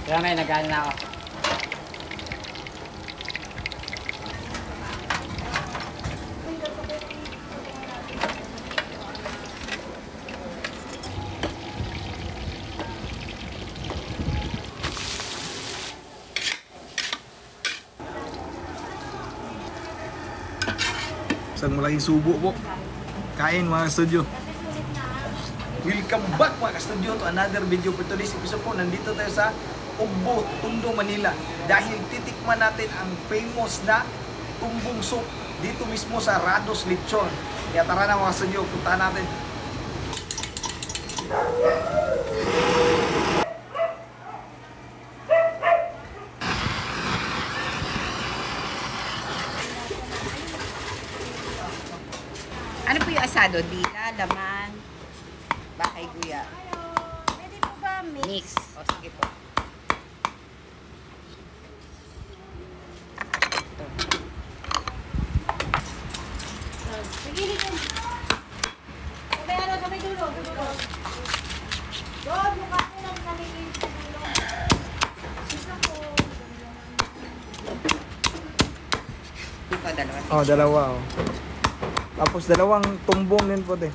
Kaya may nagano na ako. Isang malaking subo po. Kain mga studio. Welcome back mga ka-studio to another video for today's episode po. Nandito tayo sa Ugbo, Tondo, Manila. Dahil titikman natin ang famous na tumbong soup dito mismo sa Rados Lechon. Kaya tara na mga studio, punta natin. Ano po yung asado? Dila, laman, bakay guya. Pwede po ba Mix. O sige po. Sige, dito. Sabay ano, sabay dulo, dulo. Doon, mukha ko lang kami sa dulo. Sisa po. Ito, dalawa. Oh, dalawa oh. Tapos dalawang tumbong din po din.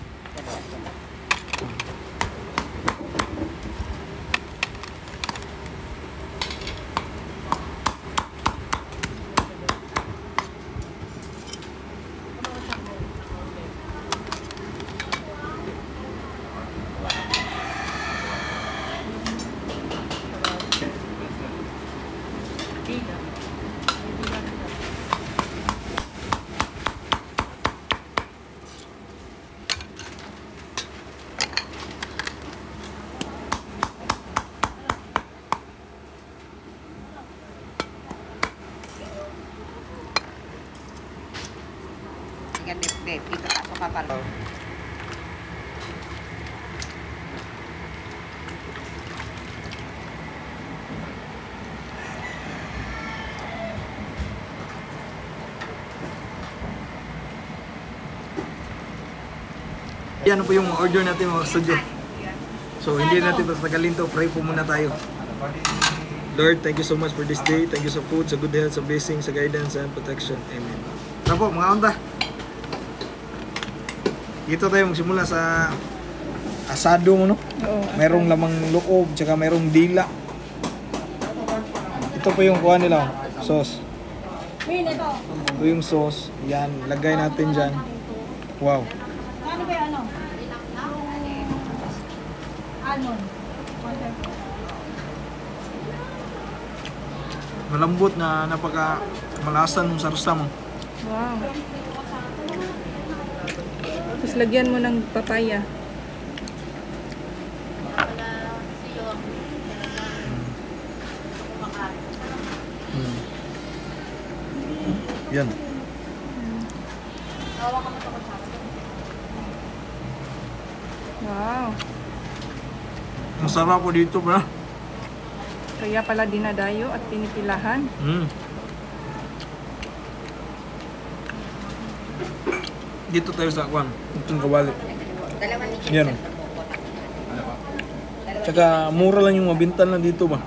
Sige, Dep. Dito, pasok ka para. Yan po yung order natin mga studio. So hindi natin patagalin to, pray po muna tayo. Lord, thank you so much for this day. Thank you sa food, sa good health, sa blessing, sa guidance, and protection. Amen. Tara po mga unta. Dito tayo magsimula sa asado mo, no? Oo. Merong lamang loob, tsaka merong dila. Ito po yung kuha nila, sauce. Min, ito. Ito yung sauce. Yan, lagay natin dyan. Wow. Ano ba yung ano? Almond. Malambot na napaka malasan ng sarsam. Wow. Tapos lagyan mo ng papaya. Yan. Wow. Masarap po dito ba? Kaya pala dinadayo at pinipilahan. Dito tayo sa kwan, itong kawali. Dalawa ni Yan. Tsaka mura lang yung mabintan lang dito ba?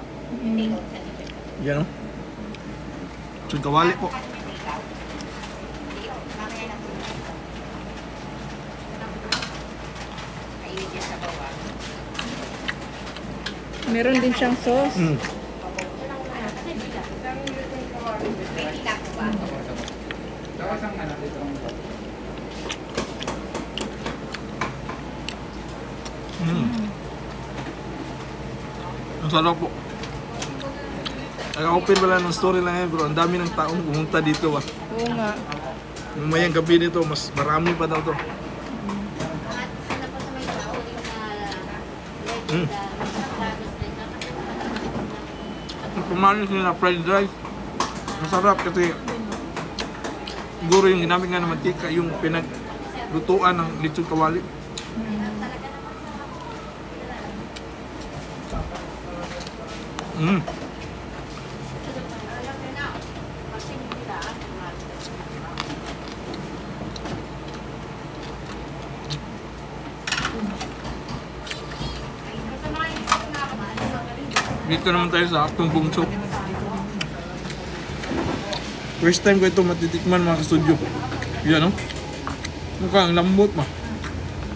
Yan o. Itong kawali po. Meron din siyang sauce. Ang sarap po. Naka-open pala ng story lang ngayon bro. Ang dami ng taong pumunta dito ba? Oo nga. Mamayang gabi nito, mas marami pa daw to. Pumanis nila fried rice. Masarap kasi siguro yung ginamit nga ng mantika, yung pinaglutuan ng lechon kawali. Dito naman tayo sa tumbong soup. First time ko ito matitikman mga ka-studio. Yan no? Mukhang lambot ma.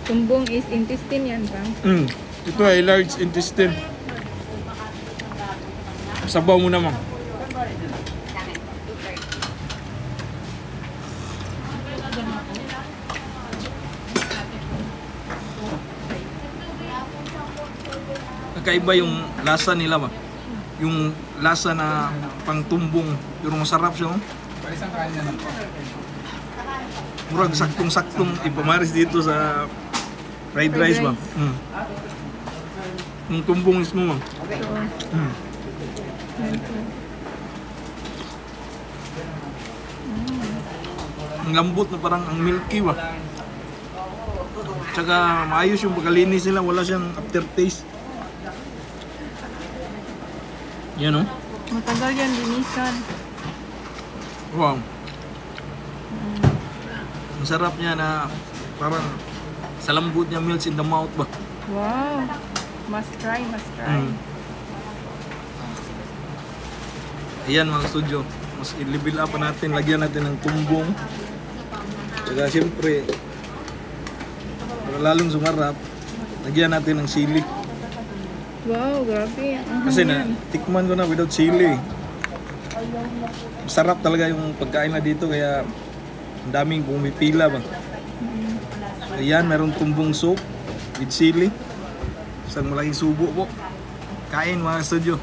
Tumbong is intestine yan, Pam. Ito ay large intestine. Sabaw mo naman. Kakaiba yung lasa nila ba? Yung lasa na pangtumbong, pero masarap siya. Oh. Murag saktong-saktong ipamaris dito sa fried rice ba? Yung tumbong mismo ba? Ang lambot na parang ang milky ba? Tsaka maayos yung pagkalinis nila, wala siyang aftertaste. Yan o. Matagal yan linisan. Wow. Ang sarap niya na parang sa lambot niya melts in the mouth ba? Wow. Must try, must try. Ayan mga studio. Mas i-level up pa natin. Lagyan natin ng tumbong. Tsaka siyempre, para lalong sumarap, lagyan natin ng sili. Wow, grabe. Kasi na, tikman ko na without sili. Masarap talaga yung pagkain na dito kaya ang daming pumipila ba. Ayan, merong tumbong soup with sili. Isang malaking subo po. Kain mga studio.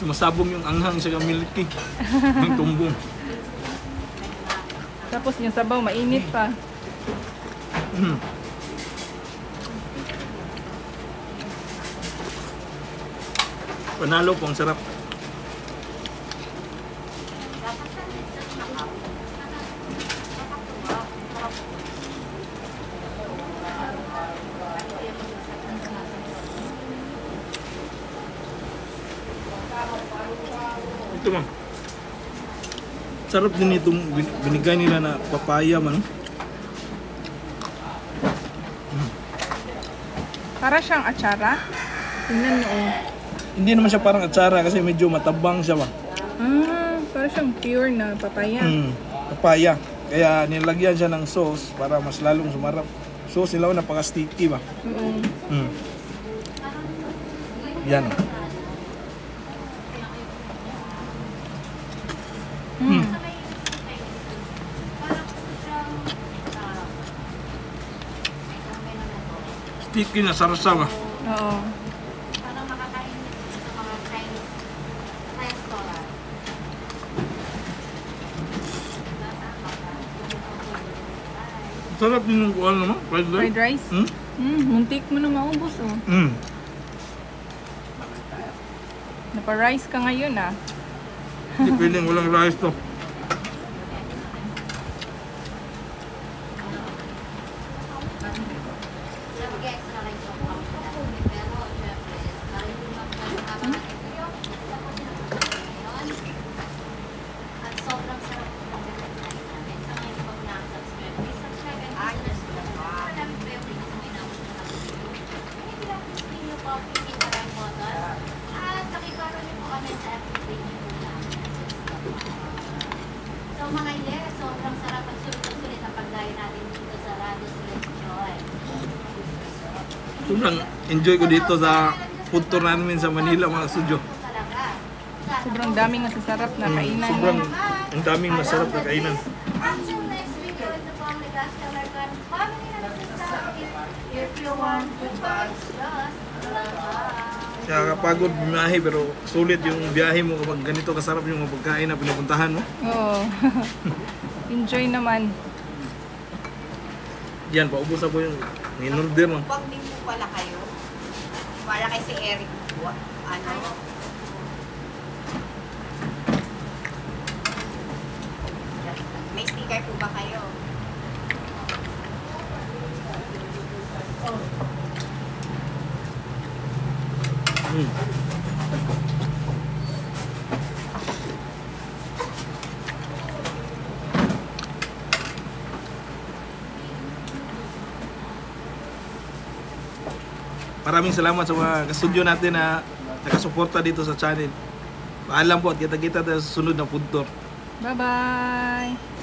Sumasabong yung anghang sa milky ng tumbong. Tapos yung sabaw, mainit pa. Panalo po, ang sarap. Ito ma'am. Sarap din itong binigay nila na papaya man. Para siyang atsara. Tingnan mo, oh. Hindi naman siya parang atsara kasi medyo matabang siya ba. Para siyang pure na papaya. Papaya. Kaya nilagyan siya ng sauce para mas lalong sumarap. Sauce nila napaka-sticky ba. Yan. Sticky na sarsa ba. Oo. Parang makakain sa mga Chinese restaurant. Sarap din yung kuwan naman. Fried rice? Muntik mo na maubos, oh. Napa-rice ka ngayon, ah. Hindi pwedeng walang rice to. So mga yes, sobrang sarap at sulit-sulit ang pagdayo natin dito sa Rados Joy. Sobrang enjoy ko dito sa food tour namin sa Manila mga studio. Sobrang daming masasarap na kainan. Sobrang ang daming masarap na kainan. Until next video, ito po ang Ligas Kalarkan Family na nagsasabi, if you want good vibes, just love. Nakakapagod biyahe pero sulit yung biyahe mo kapag ganito kasarap yung mga pagkain na pinupuntahan mo. Oo. Enjoy naman. Yan, paubos na po yung in-order mo. Pag din po pala kayo, para kay si Eric po, ano, may sticker po ba kayo? Mm. Maraming salamat sa mga ka-studio natin na nakasuporta dito sa channel. Paalam po at kita-kita tayo sa sunod na punto. Bye-bye!